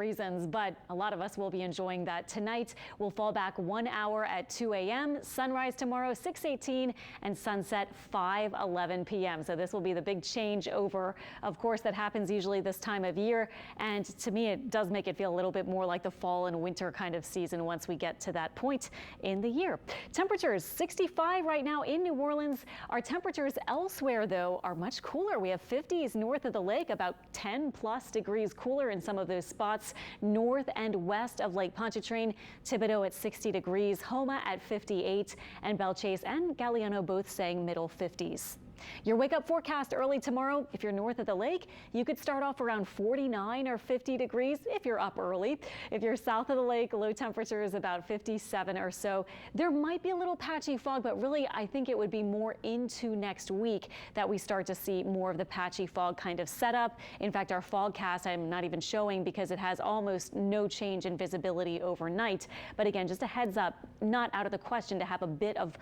reasons, but a lot of us will be enjoying that tonight. We'll fall back 1 hour at 2 a.m. Sunrise tomorrow 6:18 and sunset 5:11 p.m. So this will be the big change over. Of course, that happens usually this time of year, and to me it does make it feel a little bit more like the fall and winter kind of season once we get to that point in the year. Temperatures 65 right now in New Orleans. Our temperatures elsewhere though are much cooler. We have 50s north of the lake, about 10 plus degrees cooler in some of those spots north and west of Lake Pontchartrain. Thibodaux at 60 degrees, Homa at 58, and Belchase and Galliano both saying middle 50s. Your wake up forecast early tomorrow. If you're north of the lake, you could start off around 49 or 50 degrees if you're up early. If you're south of the lake, low temperature is about 57 or so. There might be a little patchy fog, but really I think it would be more into next week that we start to see more of the patchy fog kind of setup. In fact, our fogcast I'm not even showing because it has almost no change in visibility overnight. But again, just a heads up, not out of the question to have a bit of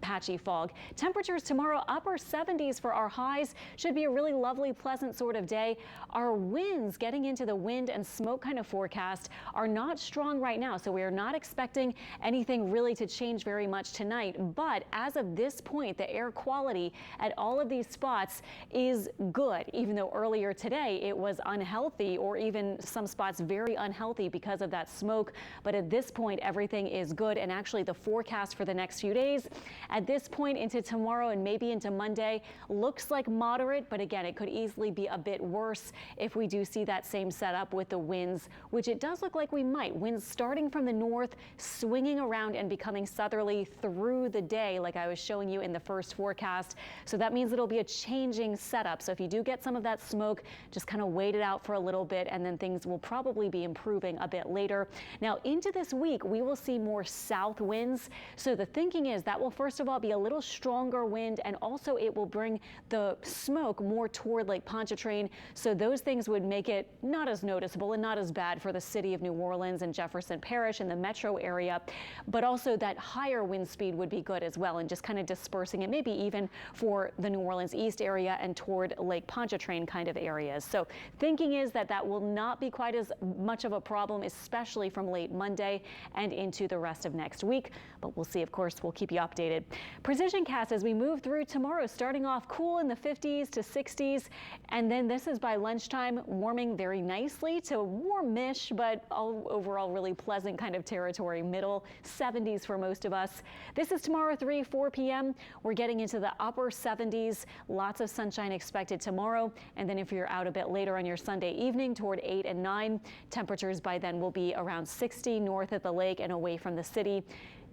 patchy fog. Temperatures tomorrow upper 70s for our highs. Should be a really lovely, pleasant sort of day. Our winds, getting into the wind and smoke kind of forecast, are not strong right now, so we are not expecting anything really to change very much tonight. But as of this point, the air quality at all of these spots is good, even though earlier today it was unhealthy, or even some spots very unhealthy because of that smoke. But at this point, everything is good, and actually the forecast for the next few days at this point into tomorrow and maybe into Monday looks like moderate, but again, it could easily be a bit worse if we do see that same setup with the winds, which it does look like we might. Winds starting from the north, swinging around and becoming southerly through the day, like I was showing you in the first forecast. So that means it'll be a changing setup. So if you do get some of that smoke, just kind of wait it out for a little bit, and then things will probably be improving a bit later. Now into this week, we will see more south winds. So the thinking is that will first of all be a little stronger wind, and also it will bring the smoke more toward Lake Pontchartrain. So those things would make it not as noticeable and not as bad for the city of New Orleans and Jefferson Parish and the metro area. But also that higher wind speed would be good as well, and just kind of dispersing it, maybe even for the New Orleans East area and toward Lake Pontchartrain kind of areas. So thinking is that that will not be quite as much of a problem, especially from late Monday and into the rest of next week. But we'll see, of course, we'll keep you updated. Precision cast as we move through tomorrow, starting off cool in the 50s to 60s, and then this is by lunchtime warming very nicely to warmish, but overall really pleasant kind of territory, middle 70s for most of us. This is tomorrow 4 p.m. We're getting into the upper 70s, lots of sunshine expected tomorrow, and then if you're out a bit later on your Sunday evening toward 8 and 9, temperatures by then will be around 60 north of the lake and away from the city.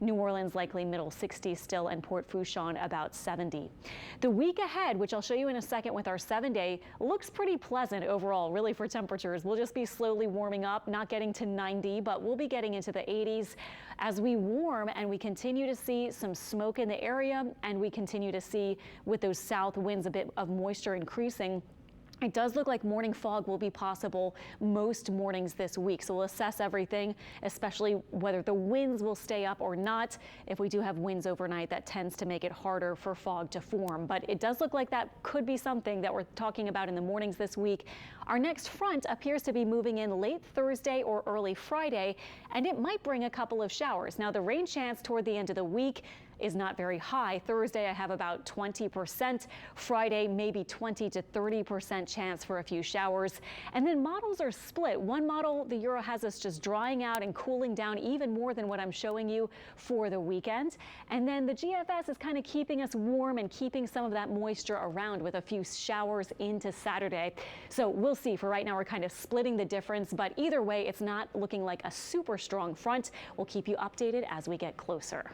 New Orleans likely middle 60s still, and Port Fourchon about 70. The week ahead, which I'll show you in a second with our 7-day, looks pretty pleasant overall, really, for temperatures. We'll just be slowly warming up, not getting to 90, but we'll be getting into the 80s as we warm and we continue to see some smoke in the area, and we continue to see, with those south winds, a bit of moisture increasing. It does look like morning fog will be possible most mornings this week. So we'll assess everything, especially whether the winds will stay up or not. If we do have winds overnight, that tends to make it harder for fog to form. But it does look like that could be something that we're talking about in the mornings this week. Our next front appears to be moving in late Thursday or early Friday, and it might bring a couple of showers. Now, the rain chance toward the end of the week is not very high. Thursday, I have about 20%. Friday, maybe 20 to 30% chance for a few showers. And then models are split. One model, the Euro, has us just drying out and cooling down even more than what I'm showing you for the weekend. And then the GFS is kind of keeping us warm and keeping some of that moisture around with a few showers into Saturday. So we'll see. For right now, we're kind of splitting the difference, but either way, it's not looking like a super strong front. We'll keep you updated as we get closer.